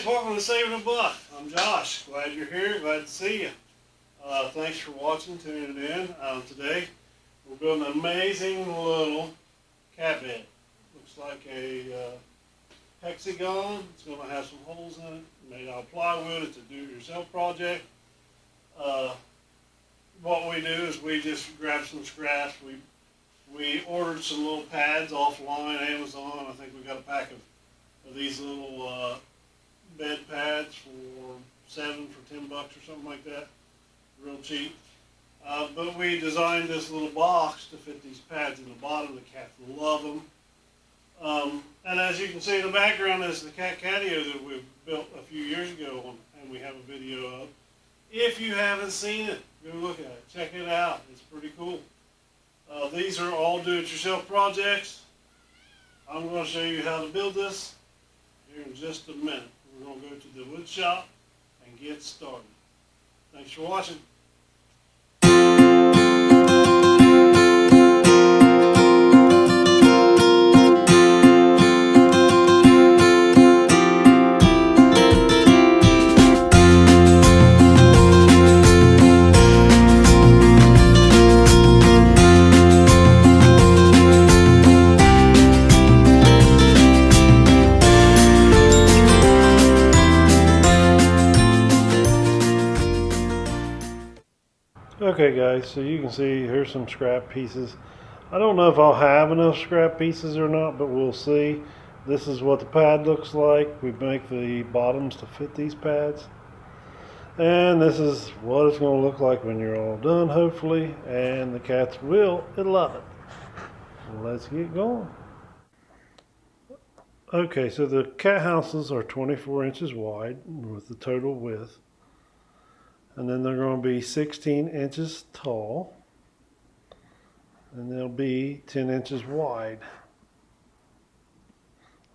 guys, welcome to Savinabuck. I'm Josh. Glad you're here. Glad to see you. Thanks for watching, tuning in. Today we're building an amazing little cat bed. Looks like a hexagon. It's going to have some holes in it. Made out of plywood. It's a do-it-yourself project. What we do is we just grab some scraps. We ordered some little pads offline, Amazon. I think we got a pack of these little bed pads for $7 for $10 or something like that. Real cheap. But we designed this little box to fit these pads in the bottom. The cats love them. And as you can see in the background is the cat catio that we built a few years ago, and we have a video of. If you haven't seen it, go look at it. Check it out. It's pretty cool. These are all do-it-yourself projects. I'm going to show you how to build this here in just a minute. We're going to go to the wood shop and get started. Thanks for watching. Okay guys, so you can see here's some scrap pieces. I don't know if I'll have enough scrap pieces or not, but we'll see. This is what the pad looks like. We make the bottoms to fit these pads. And this is what it's going to look like when you're all done, hopefully. And the cats will love it. Let's get going. Okay, so the cat houses are 24 inches wide with the total width. And then they're going to be 16 inches tall, and they'll be 10 inches wide.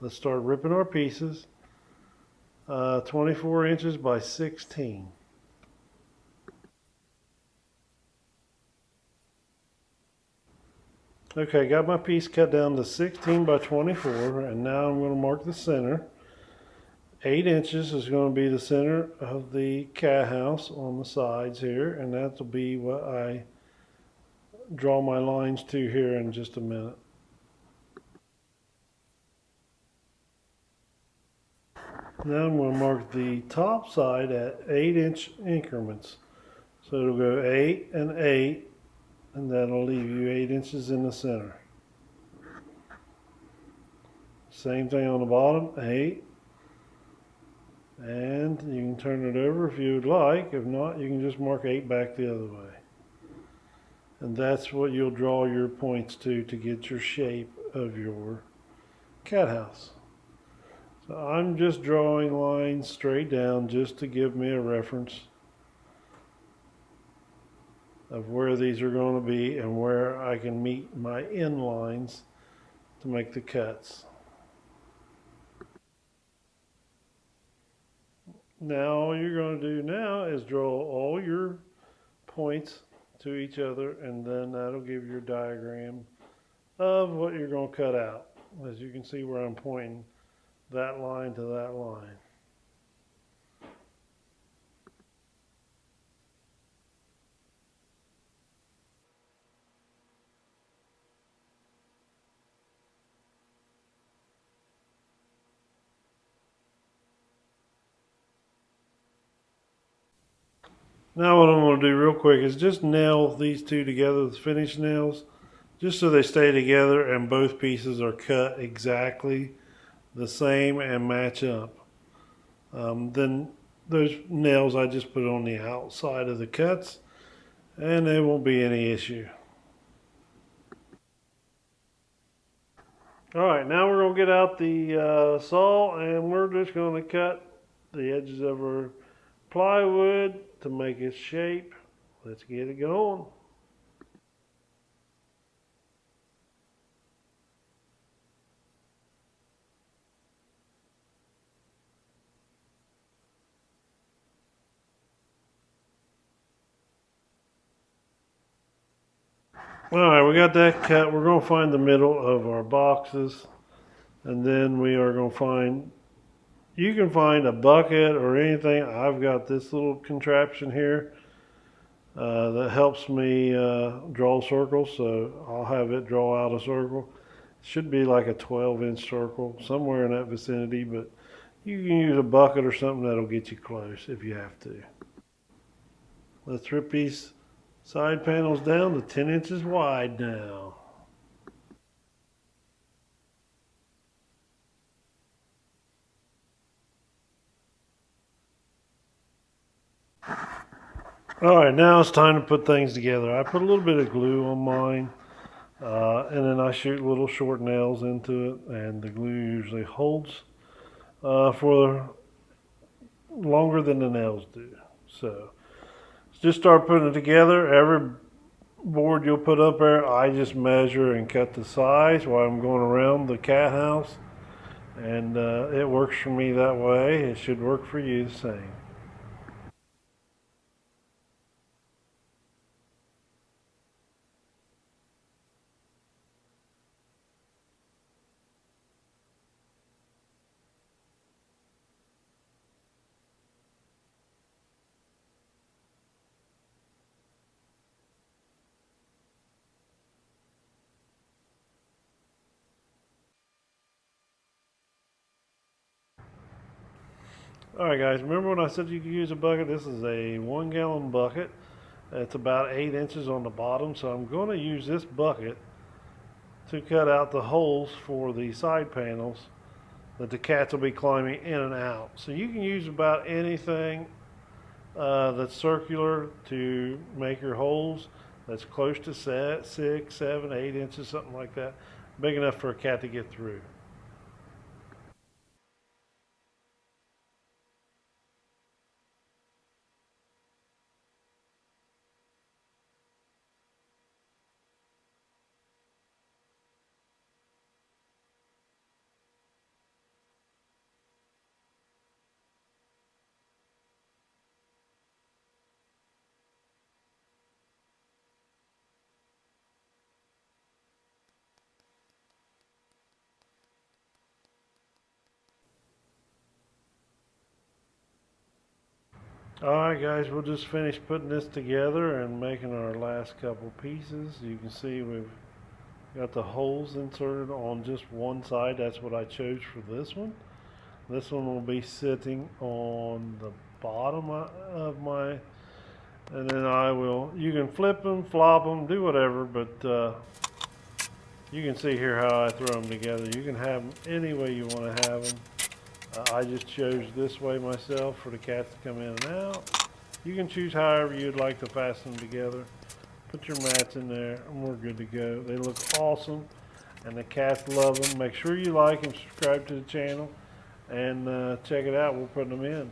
Let's start ripping our pieces. 24 inches by 16. Okay, got my piece cut down to 16 by 24, and now I'm going to mark the center. 8 inches is going to be the center of the cat house on the sides here, and that will be what I draw my lines to here in just a minute. Now I'm going to mark the top side at 8-inch increments. So it'll go 8 and 8, and that'll leave you 8 inches in the center. Same thing on the bottom, 8. And you can turn it over if you would like. If not, you can just mark 8 back the other way. And that's what you'll draw your points to get your shape of your cat house. So I'm just drawing lines straight down just to give me a reference of where these are going to be and where I can meet my end lines to make the cuts. Now all you're going to do now is draw all your points to each other, and then that'll give your diagram of what you're going to cut out. As you can see where I'm pointing that line to that line. Now what I'm going to do real quick is just nail these two together with finish nails, just so they stay together and both pieces are cut exactly the same and match up. Then those nails I just put on the outside of the cuts, and there won't be any issue. Alright, now we're going to get out the saw, and we're just going to cut the edges of our plywood to make its shape. Let's get it going. Alright, we got that cut. We're going to find the middle of our boxes, and then we are going to find you can find a bucket or anything. I've got this little contraption here that helps me draw circles, so I'll have it draw out a circle. It should be like a 12-inch circle, somewhere in that vicinity, but you can use a bucket or something that'll get you close if you have to. Let's rip these side panels down to 10 inches wide now. Alright, now it's time to put things together. I put a little bit of glue on mine, and then I shoot little short nails into it, and the glue usually holds for longer than the nails do. So just start putting it together. Every board you'll put up there, I just measure and cut the size while I'm going around the cat house, and it works for me that way. It should work for you the same. Alright guys, remember when I said you could use a bucket? This is a 1-gallon bucket. It's about 8 inches on the bottom, so I'm going to use this bucket to cut out the holes for the side panels that the cats will be climbing in and out. So you can use about anything that's circular to make your holes that's close to 6, 7, 8 inches, something like that. Big enough for a cat to get through. Alright guys, we'll just finish putting this together and making our last couple pieces. You can see we've got the holes inserted on just one side. That's what I chose for this one. This one will be sitting on the bottom of my, and then you can flip them, flop them, do whatever, but you can see here how I throw them together. You can have them any way you want to have them. I just chose this way myself for the cats to come in and out. You can choose however you'd like to fasten them together. Put your mats in there and we're good to go. They look awesome and the cats love them. Make sure you like and subscribe to the channel and check it out. We're putting them in.